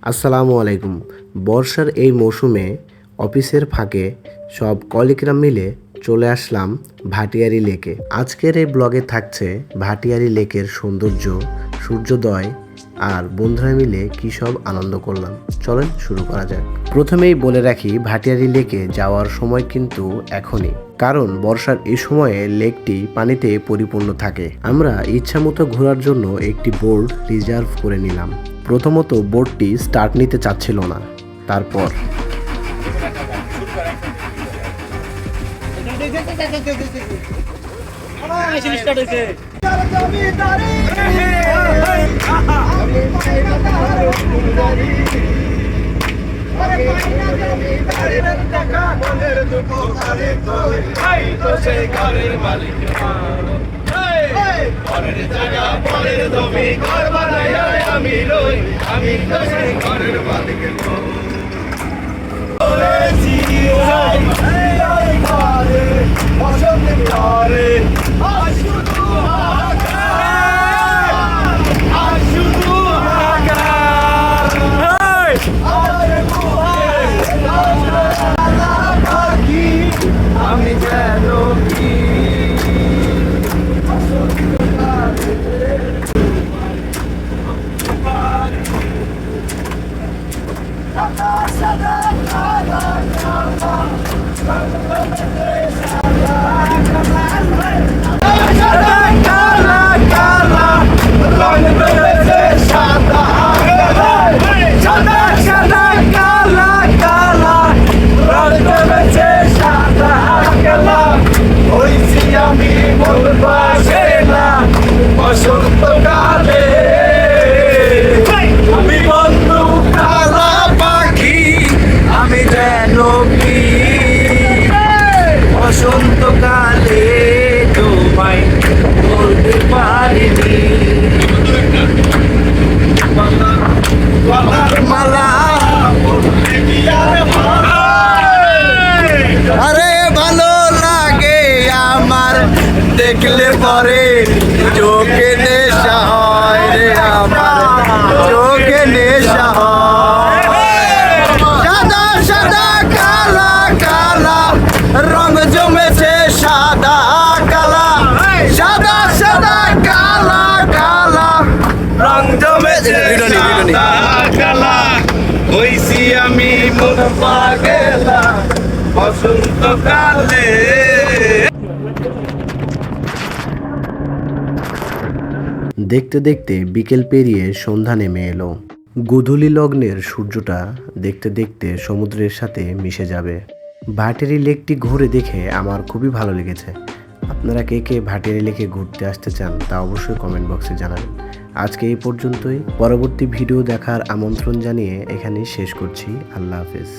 আসসালামু আলাইকুম। বর্ষার এই মৌসুমে অফিসের ফাঁকে সব কলিগরা মিলে চলে আসলাম ভাটিয়ারি লেকে। আজকের এই ব্লগে থাকছে ভাটিয়ারি লেকের সৌন্দর্য, সূর্যোদয় আর বন্ধুরা মিলে কী সব আনন্দ করলাম। চলেন শুরু করা যাক। প্রথমেই বলে রাখি, ভাটিয়ারি লেকে যাওয়ার সময় কিন্তু এখনই, কারণ বর্ষার এই সময়ে লেকটি পানিতে পরিপূর্ণ থাকে। আমরা ইচ্ছামতো ঘোরার জন্য একটি বোর্ড রিজার্ভ করে নিলাম। প্রথমত বোর্ডটি স্টার্ট নিতে চাচ্ছিল না, তারপর বসন্তকালে তোমায় বলতে পারিনি মালা। আরে ভালো লাগে আমার দেখলে পরে চোখে নেশা হয় রে, আমার চোখে নেশা হয়। সাদা সাদা কালা কালা রং জমেছে, সাদা কালা সাদা সাদা কালা কালা রং জমেছে, সাদা কালা হইছি আমি মন পাগলা বসন্তকালে। দেখতে দেখতে বিকেল পেরিয়ে সন্ধ্যা নেমে এলো। গোধূলি লগ্নের সূর্যটা দেখতে দেখতে সমুদ্রের সাথে মিশে যাবে। ভাটিয়ারি লেকটি ঘুরে দেখে আমার খুবই ভালো লেগেছে। আপনারা কে কে ভাটিয়ারি লেকে ঘুরতে আসতে চান তা অবশ্যই কমেন্ট বক্সে জানাবেন। আজকে এই পর্যন্তই। পরবর্তী ভিডিও দেখার আমন্ত্রণ জানিয়ে এখানেই শেষ করছি। আল্লাহ হাফেজ।